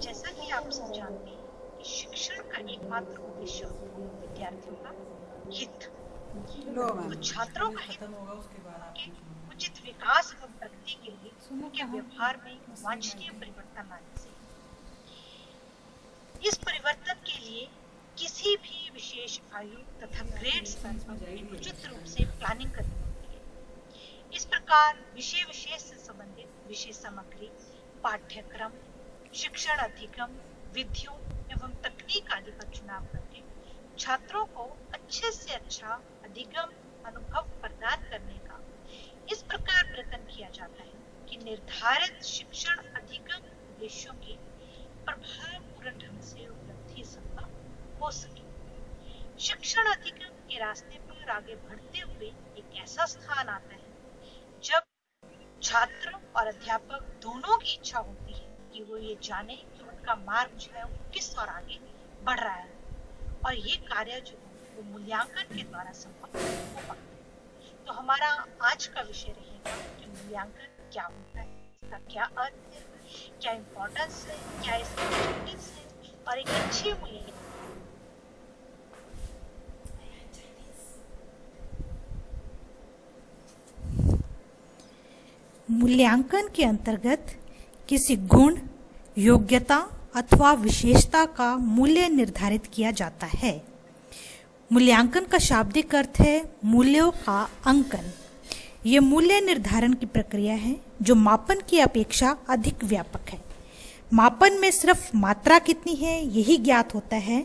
जैसा कि आप सब जानते हैं कि शिक्षण का एकमात्र उद्देश्य होता है विद्यार्थियों का हित। तो छात्रों का हित के उचित विकास एवं प्रगति के लिए उनके व्यवहार में वांछनीय परिवर्तन लाने से, इस परिवर्तन के लिए किसी भी विशेष आयु तथा ग्रेड स्तर पर उचित रूप से प्लानिंग करनी होती है। इस प्रकार विषय विशेष से संबंधित विषय सामग्री, पाठ्यक्रम, शिक्षण अधिगम, विधियों एवं तकनीक आदि का चुनाव करके छात्रों को अच्छे से अच्छा अधिगम अनुभव प्रदान करने का इस प्रकार प्रयत्न किया जाता है कि निर्धारित शिक्षण अधिगम उद्देश्यों की प्रभावपूर्ण ढंग से उपलब्धि संभव हो सके। शिक्षण अधिगम के रास्ते पर आगे बढ़ते हुए एक ऐसा स्थान आता है जब छात्र और अध्यापक दोनों की इच्छा होती है कि वो ये जाने कि उनका मार्ग जो है वो किस और आगे बढ़ रहा है, और ये कार्य जो है वो मूल्यांकन के द्वारा संभव हो पाता है। तो हमारा आज का विषय रहेगा कि मूल्यांकन क्या होता है, इसका क्या अर्थ है, क्या इम्पोर्टेंस है, क्या इसके ऑब्जेक्टिव्स है, और एक अच्छी मूल्यांकन मूल्यांकन के अंतर्गत किसी गुण, योग्यता अथवा विशेषता का मूल्य निर्धारित किया जाता है। मूल्यांकन का शाब्दिक अर्थ है मूल्यों का अंकन। ये मूल्य निर्धारण की प्रक्रिया है जो मापन की अपेक्षा अधिक व्यापक है। मापन में सिर्फ मात्रा कितनी है यही ज्ञात होता है,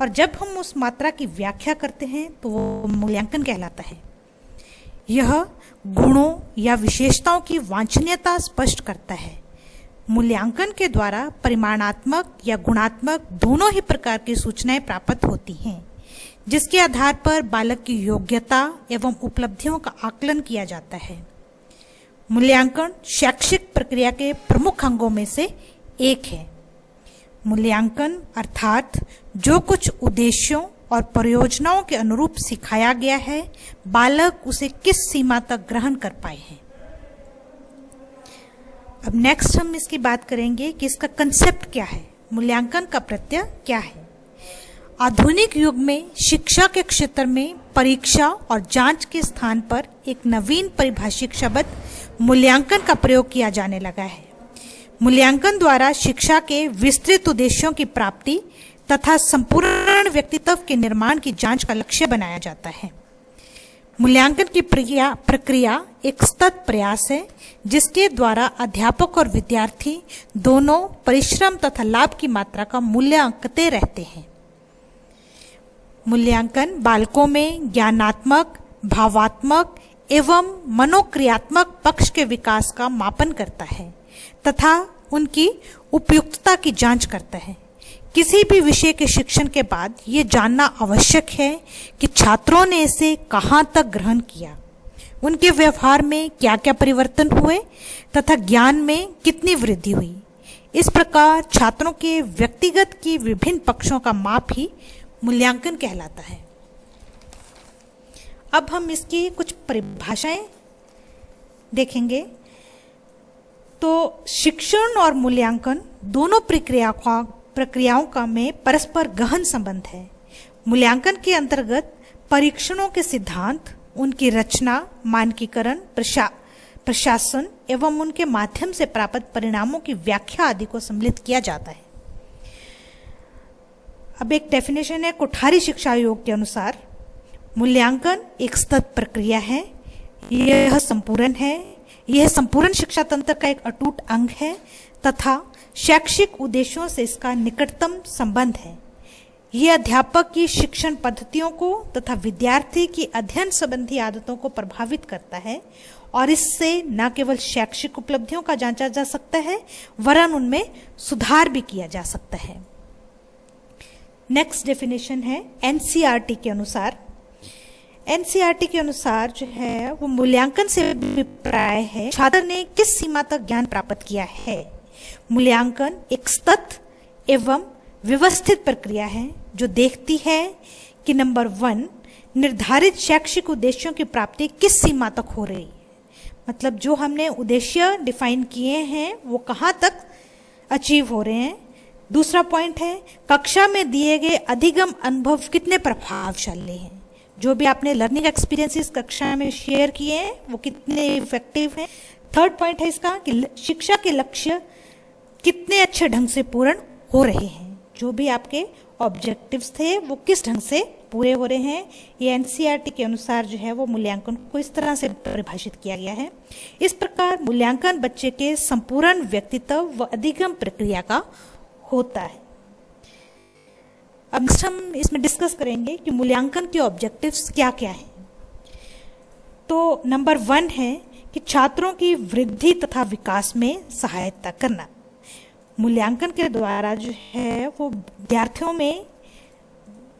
और जब हम उस मात्रा की व्याख्या करते हैं तो वो मूल्यांकन कहलाता है। यह गुणों या विशेषताओं की वांछनीयता स्पष्ट करता है। मूल्यांकन के द्वारा परिमाणात्मक या गुणात्मक दोनों ही प्रकार की सूचनाएं प्राप्त होती हैं, जिसके आधार पर बालक की योग्यता एवं उपलब्धियों का आकलन किया जाता है। मूल्यांकन शैक्षिक प्रक्रिया के प्रमुख अंगों में से एक है। मूल्यांकन अर्थात जो कुछ उद्देश्यों और परियोजनाओं के अनुरूप सिखाया गया है, बालक उसे किस सीमा तक ग्रहण कर पाए हैं। अब नेक्स्ट हम इसकी बात करेंगे कि इसका कंसेप्ट क्या है, मूल्यांकन का प्रत्यय क्या है। आधुनिक युग में शिक्षा के क्षेत्र में परीक्षा और जांच के स्थान पर एक नवीन परिभाषित शब्द मूल्यांकन का प्रयोग किया जाने लगा है। मूल्यांकन द्वारा शिक्षा के विस्तृत उद्देश्यों की प्राप्ति तथा संपूर्ण व्यक्तित्व के निर्माण की जांच का लक्ष्य बनाया जाता है। मूल्यांकन की प्रक्रिया एक सतत प्रयास है जिसके द्वारा अध्यापक और विद्यार्थी दोनों परिश्रम तथा लाभ की मात्रा का मूल्य आंकते रहते हैं। मूल्यांकन बालकों में ज्ञानात्मक, भावात्मक एवं मनोक्रियात्मक पक्ष के विकास का मापन करता है तथा उनकी उपयुक्तता की जांच करता है। किसी भी विषय के शिक्षण के बाद ये जानना आवश्यक है कि छात्रों ने इसे कहाँ तक ग्रहण किया, उनके व्यवहार में क्या क्या परिवर्तन हुए तथा ज्ञान में कितनी वृद्धि हुई। इस प्रकार छात्रों के व्यक्तिगत की विभिन्न पक्षों का माप ही मूल्यांकन कहलाता है। अब हम इसकी कुछ परिभाषाएं देखेंगे। तो शिक्षण और मूल्यांकन दोनों प्रक्रियाओं का में परस्पर गहन संबंध है। मूल्यांकन के अंतर्गत परीक्षणों के सिद्धांत, उनकी रचना, मानकीकरण, प्रशासन एवं उनके माध्यम से प्राप्त परिणामों की व्याख्या आदि को सम्मिलित किया जाता है। अब एक डेफिनेशन है कोठारी शिक्षा आयोग के अनुसार, मूल्यांकन एक सतत प्रक्रिया है, यह संपूर्ण है, यह संपूर्ण शिक्षा तंत्र का एक अटूट अंग है तथा शैक्षिक उद्देश्यों से इसका निकटतम संबंध है। यह अध्यापक की शिक्षण पद्धतियों को तथा विद्यार्थी की अध्ययन संबंधी आदतों को प्रभावित करता है, और इससे न केवल शैक्षिक उपलब्धियों का जांचा जा सकता है वरन उनमें सुधार भी किया जा सकता है। नेक्स्ट डेफिनेशन है एनसीईआरटी के अनुसार। एनसीईआरटी के अनुसार जो है वो मूल्यांकन से अभिप्राय है छात्र ने किस सीमा तक ज्ञान प्राप्त किया है। मूल्यांकन एक सतत एवं व्यवस्थित प्रक्रिया है जो देखती है कि नंबर 1 निर्धारित शैक्षिक उद्देश्यों की प्राप्ति किस सीमा तक हो रही है, मतलब जो हमने उद्देश्य डिफाइन किए हैं वो कहाँ तक अचीव हो रहे हैं। दूसरा पॉइंट है कक्षा में दिए गए अधिगम अनुभव कितने प्रभावशाली हैं। जो भी आपने लर्निंग एक्सपीरियंसेस कक्षा में शेयर किए हैं वो कितने इफेक्टिव हैं। थर्ड पॉइंट है इसका कि शिक्षा के लक्ष्य कितने अच्छे ढंग से पूर्ण हो रहे हैं। जो भी आपके ऑब्जेक्टिव्स थे वो किस ढंग से पूरे हो रहे हैं। ये एनसीईआरटी के अनुसार जो है वो मूल्यांकन को इस तरह से परिभाषित किया गया है। इस प्रकार मूल्यांकन बच्चे के संपूर्ण व्यक्तित्व व अधिगम प्रक्रिया का होता है। अब नेक्स्ट हम इसमें डिस्कस करेंगे कि मूल्यांकन के ऑब्जेक्टिव्स क्या क्या हैं। तो नंबर 1 है कि छात्रों की वृद्धि तथा विकास में सहायता करना। मूल्यांकन के द्वारा जो है वो विद्यार्थियों में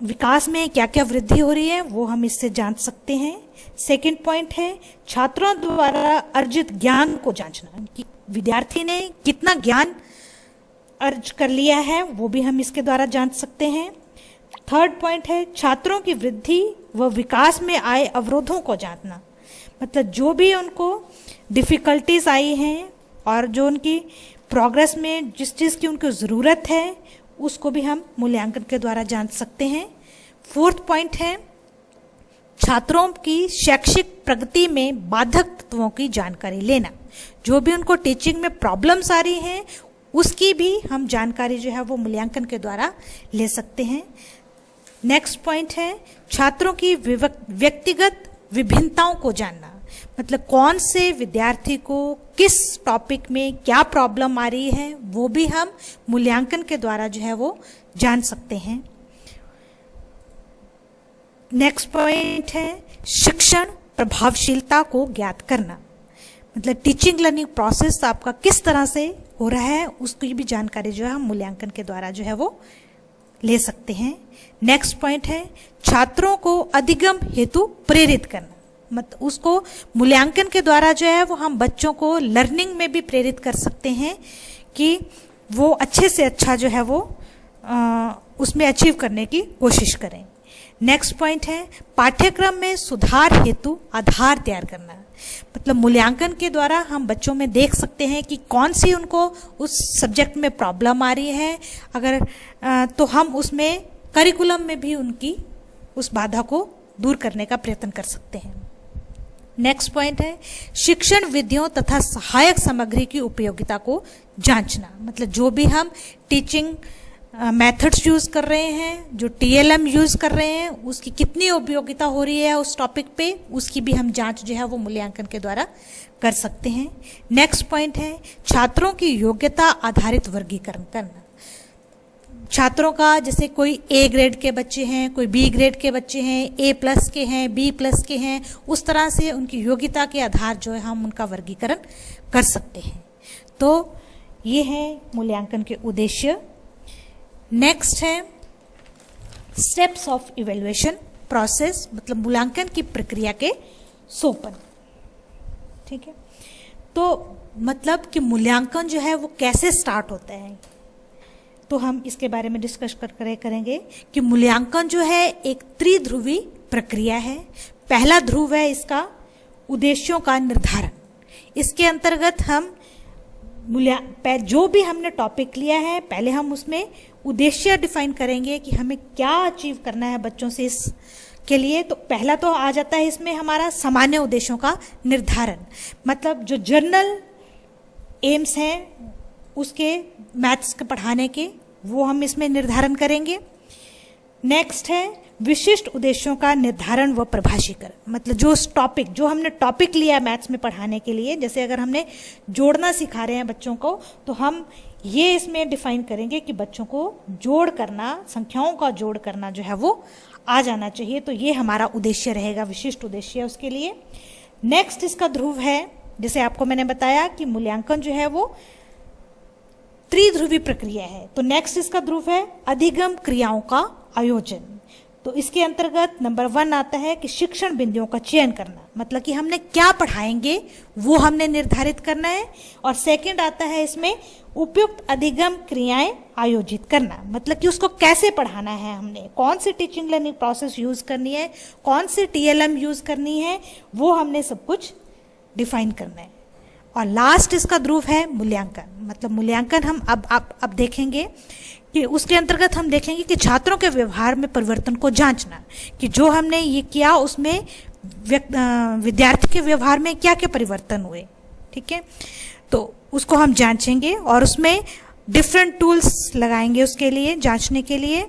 विकास में क्या क्या वृद्धि हो रही है वो हम इससे जान सकते हैं। सेकंड पॉइंट है छात्रों द्वारा अर्जित ज्ञान को जांचना कि विद्यार्थी ने कितना ज्ञान अर्ज कर लिया है वो भी हम इसके द्वारा जांच सकते हैं। थर्ड पॉइंट है छात्रों की वृद्धि व विकास में आए अवरोधों को जांचना, मतलब जो भी उनको डिफिकल्टीज आई हैं और जो उनकी प्रोग्रेस में जिस चीज़ की उनको ज़रूरत है उसको भी हम मूल्यांकन के द्वारा जांच सकते हैं। फोर्थ पॉइंट है छात्रों की शैक्षिक प्रगति में बाधक तत्वों की जानकारी लेना। जो भी उनको टीचिंग में प्रॉब्लम्स आ रही हैं उसकी भी हम जानकारी जो है वो मूल्यांकन के द्वारा ले सकते हैं। नेक्स्ट पॉइंट है छात्रों की व्यक्तिगत विभिन्नताओं को जानना, मतलब कौन से विद्यार्थी को किस टॉपिक में क्या प्रॉब्लम आ रही है वो भी हम मूल्यांकन के द्वारा जो है वो जान सकते हैं। नेक्स्ट पॉइंट है शिक्षण प्रभावशीलता को ज्ञात करना, मतलब टीचिंग लर्निंग प्रोसेस आपका किस तरह से हो रहा है उसकी भी जानकारी जो है हम मूल्यांकन के द्वारा जो है वो ले सकते हैं। नेक्स्ट पॉइंट है छात्रों को अधिगम हेतु प्रेरित करना, मतलब उसको मूल्यांकन के द्वारा जो है वो हम बच्चों को लर्निंग में भी प्रेरित कर सकते हैं कि वो अच्छे से अच्छा जो है वो उसमें अचीव करने की कोशिश करें। नेक्स्ट पॉइंट है पाठ्यक्रम में सुधार हेतु आधार तैयार करना, मतलब मूल्यांकन के द्वारा हम बच्चों में देख सकते हैं कि कौन सी उनको उस सब्जेक्ट में प्रॉब्लम आ रही है, अगर तो हम उसमें करिकुलम में भी उनकी उस बाधा को दूर करने का प्रयत्न कर सकते हैं। नेक्स्ट पॉइंट है शिक्षण विधियों तथा सहायक सामग्री की उपयोगिता को जांचना, मतलब जो भी हम टीचिंग मेथड्स यूज कर रहे हैं, जो TLM यूज कर रहे हैं उसकी कितनी उपयोगिता हो रही है उस टॉपिक पे, उसकी भी हम जांच जो है वो मूल्यांकन के द्वारा कर सकते हैं। नेक्स्ट पॉइंट है छात्रों की योग्यता आधारित वर्गीकरण करना। छात्रों का जैसे कोई A ग्रेड के बच्चे हैं, कोई B ग्रेड के बच्चे हैं, A+ के हैं, B+ के हैं, उस तरह से उनकी योग्यता के आधार जो है हम उनका वर्गीकरण कर सकते हैं। तो ये है मूल्यांकन के उद्देश्य। नेक्स्ट है स्टेप्स ऑफ इवैल्यूएशन प्रोसेस, मतलब मूल्यांकन की प्रक्रिया के सोपान। ठीक है, तो मतलब कि मूल्यांकन जो है वो कैसे स्टार्ट होता है, तो हम इसके बारे में डिस्कस करेंगे कि मूल्यांकन जो है एक त्रिध्रुवी प्रक्रिया है। पहला ध्रुव है इसका उद्देश्यों का निर्धारण। इसके अंतर्गत हम जो भी हमने टॉपिक लिया है पहले हम उसमें उद्देश्य डिफाइन करेंगे कि हमें क्या अचीव करना है बच्चों से इसके लिए। तो पहला तो आ जाता है इसमें हमारा सामान्य उद्देश्यों का निर्धारण, मतलब जो जनरल एम्स हैं उसके मैथ्स के पढ़ाने के वो हम इसमें निर्धारण करेंगे। नेक्स्ट है विशिष्ट उद्देश्यों का निर्धारण व परिभाषीकरण, मतलब जो टॉपिक जो हमने टॉपिक लिया मैथ्स में पढ़ाने के लिए, जैसे अगर हमने जोड़ना सिखा रहे हैं बच्चों को तो हम ये इसमें डिफाइन करेंगे कि बच्चों को जोड़ करना, संख्याओं का जोड़ करना जो है वो आ जाना चाहिए। तो ये हमारा उद्देश्य रहेगा, विशिष्ट उद्देश्य उसके लिए। नेक्स्ट इसका ध्रुव है, जैसे आपको मैंने बताया कि मूल्यांकन जो है वो त्रिध्रुवी प्रक्रिया है, तो नेक्स्ट इसका ध्रुव है अधिगम क्रियाओं का आयोजन। तो इसके अंतर्गत नंबर 1 आता है कि शिक्षण बिंदुओं का चयन करना, मतलब कि हमने क्या पढ़ाएंगे वो हमने निर्धारित करना है। और सेकंड आता है इसमें उपयुक्त अधिगम क्रियाएं आयोजित करना, मतलब कि उसको कैसे पढ़ाना है, हमने कौन सी टीचिंग लर्निंग प्रोसेस यूज करनी है, कौन सी TLM यूज करनी है, वो हमने सब कुछ डिफाइन करना है। और लास्ट इसका ध्रुव है मूल्यांकन, मतलब मूल्यांकन हम अब देखेंगे कि उसके अंतर्गत हम देखेंगे कि छात्रों के व्यवहार में परिवर्तन को जांचना, कि जो हमने ये किया उसमें विद्यार्थी के व्यवहार में क्या क्या परिवर्तन हुए। ठीक है, तो उसको हम जांचेंगे और उसमें डिफरेंट टूल्स लगाएंगे उसके लिए, जांचने के लिए,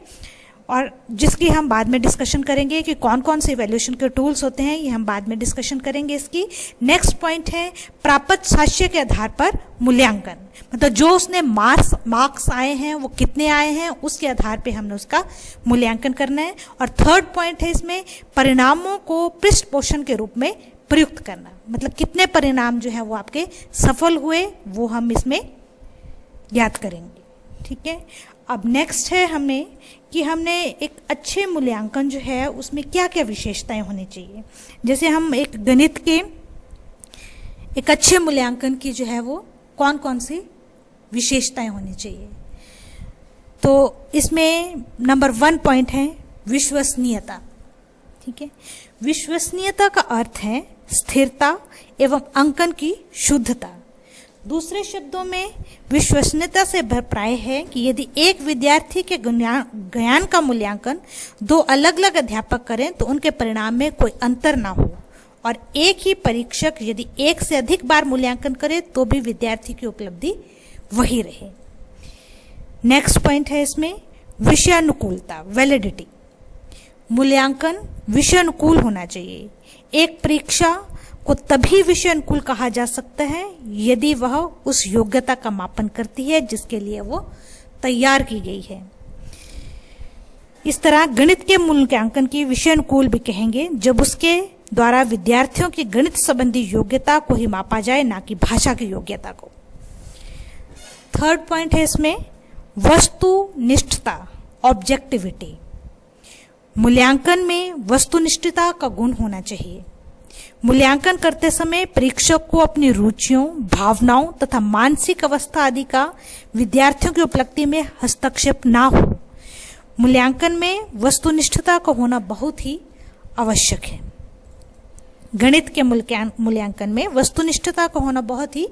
और जिसकी हम बाद में डिस्कशन करेंगे कि कौन कौन से इवैल्यूएशन के टूल्स होते हैं, ये हम बाद में डिस्कशन करेंगे इसकी। नेक्स्ट पॉइंट है प्राप्त साक्ष्य के आधार पर मूल्यांकन, मतलब जो उसने मार्क्स आए हैं वो कितने आए हैं उसके आधार पे हमने उसका मूल्यांकन करना है। और थर्ड पॉइंट है इसमें परिणामों को पृष्ठ पोषण के रूप में प्रयुक्त करना, मतलब कितने परिणाम जो है वो आपके सफल हुए वो हम इसमें ज्ञात करेंगे। ठीक है, अब नेक्स्ट है हमने एक अच्छे मूल्यांकन जो है उसमें क्या क्या विशेषताएं होनी चाहिए। जैसे हम एक गणित के एक अच्छे मूल्यांकन की जो है वो कौन कौन सी विशेषताएं होनी चाहिए, तो इसमें नंबर 1 पॉइंट है विश्वसनीयता। ठीक है, विश्वसनीयता का अर्थ है स्थिरता एवं अंकन की शुद्धता। दूसरे शब्दों में विश्वसनीयता से अभिप्राय है कि यदि एक विद्यार्थी के ज्ञान का मूल्यांकन 2 अलग अलग अध्यापक करें तो उनके परिणाम में कोई अंतर ना हो, और एक ही परीक्षक यदि एक से अधिक बार मूल्यांकन करे तो भी विद्यार्थी की उपलब्धि वही रहे। नेक्स्ट पॉइंट है इसमें विषयानुकूलता, वैलिडिटी। मूल्यांकन विषय अनुकूल होना चाहिए। एक परीक्षा को तभी विषय अनुकूल कहा जा सकता है यदि वह उस योग्यता का मापन करती है जिसके लिए वो तैयार की गई है। इस तरह गणित के मूल्यांकन की विषय अनुकूल भी कहेंगे जब उसके द्वारा विद्यार्थियों की गणित संबंधी योग्यता को ही मापा जाए, ना कि भाषा की योग्यता को। थर्ड पॉइंट है इसमें वस्तुनिष्ठता, ऑब्जेक्टिविटी। मूल्यांकन में वस्तुनिष्ठता का गुण होना चाहिए। मूल्यांकन करते समय परीक्षक को अपनी रुचियों, भावनाओं तथा मानसिक अवस्था आदि का विद्यार्थियों की उपलब्धि में हस्तक्षेप ना हो। मूल्यांकन में वस्तुनिष्ठता का होना बहुत ही आवश्यक है। गणित के मूल्यांकन में वस्तुनिष्ठता का होना बहुत ही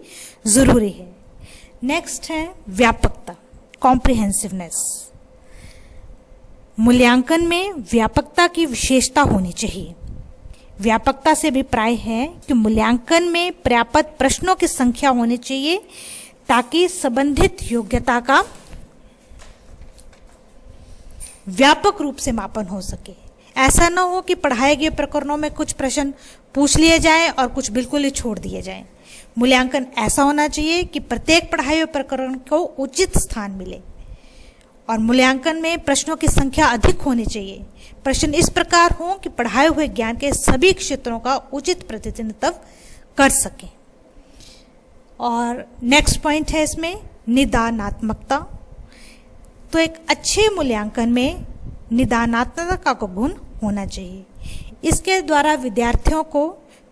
जरूरी है। नेक्स्ट है व्यापकता, कॉम्प्रिहेंसिवनेस। मूल्यांकन में व्यापकता की विशेषता होनी चाहिए। व्यापकता से अभिप्राय है कि मूल्यांकन में पर्याप्त प्रश्नों की संख्या होनी चाहिए ताकि संबंधित योग्यता का व्यापक रूप से मापन हो सके। ऐसा न हो कि पढ़ाए गए प्रकरणों में कुछ प्रश्न पूछ लिए जाएं और कुछ बिल्कुल ही छोड़ दिए जाएं। मूल्यांकन ऐसा होना चाहिए कि प्रत्येक पढ़ाए हुए प्रकरण को उचित स्थान मिले, और मूल्यांकन में प्रश्नों की संख्या अधिक होनी चाहिए। प्रश्न इस प्रकार हो कि पढ़ाए हुए ज्ञान के सभी क्षेत्रों का उचित प्रतिनिधित्व कर सके। और नेक्स्ट पॉइंट है इसमें निदानात्मकता। तो एक अच्छे मूल्यांकन में निदानात्मकता का गुण होना चाहिए। इसके द्वारा विद्यार्थियों को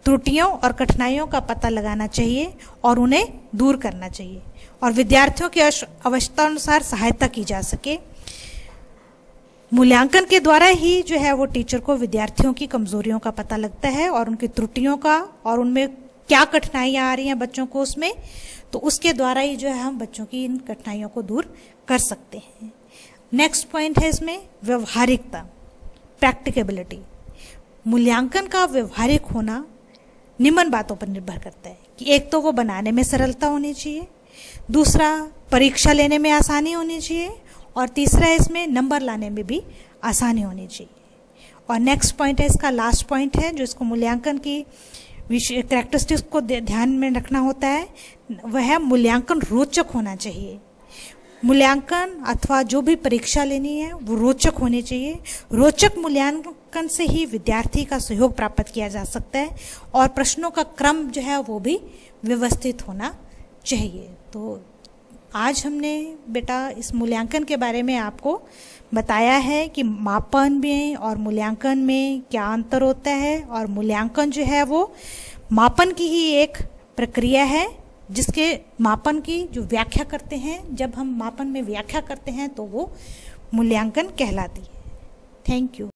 त्रुटियों और कठिनाइयों का पता लगाना चाहिए और उन्हें दूर करना चाहिए, और विद्यार्थियों की आवश्यकता अनुसार सहायता की जा सके। मूल्यांकन के द्वारा ही जो है वो टीचर को विद्यार्थियों की कमजोरियों का पता लगता है और उनकी त्रुटियों का, और उनमें क्या कठिनाइयां आ रही हैं बच्चों को उसमें, तो उसके द्वारा ही जो है हम बच्चों की इन कठिनाइयों को दूर कर सकते हैं। नेक्स्ट पॉइंट है इसमें व्यवहारिकता, प्रैक्टिकेबिलिटी। मूल्यांकन का व्यवहारिक होना निम्न बातों पर निर्भर करता है कि एक तो वो बनाने में सरलता होनी चाहिए, दूसरा परीक्षा लेने में आसानी होनी चाहिए, और तीसरा इसमें नंबर लाने में भी आसानी होनी चाहिए। और नेक्स्ट पॉइंट है इसका लास्ट पॉइंट है जो इसको मूल्यांकन की कैरेक्टरिस्टिक्स को ध्यान में रखना होता है, वह है मूल्यांकन रोचक होना चाहिए। मूल्यांकन अथवा जो भी परीक्षा लेनी है वो रोचक होनी चाहिए। रोचक मूल्यांकन से ही विद्यार्थी का सहयोग प्राप्त किया जा सकता है, और प्रश्नों का क्रम जो है वो भी व्यवस्थित होना चाहिए। तो आज हमने बेटा इस मूल्यांकन के बारे में आपको बताया है कि मापन में और मूल्यांकन में क्या अंतर होता है, और मूल्यांकन जो है वो मापन की ही एक प्रक्रिया है जिसके मापन की जो व्याख्या करते हैं, जब हम मापन में व्याख्या करते हैं तो वो मूल्यांकन कहलाती है। Thank you.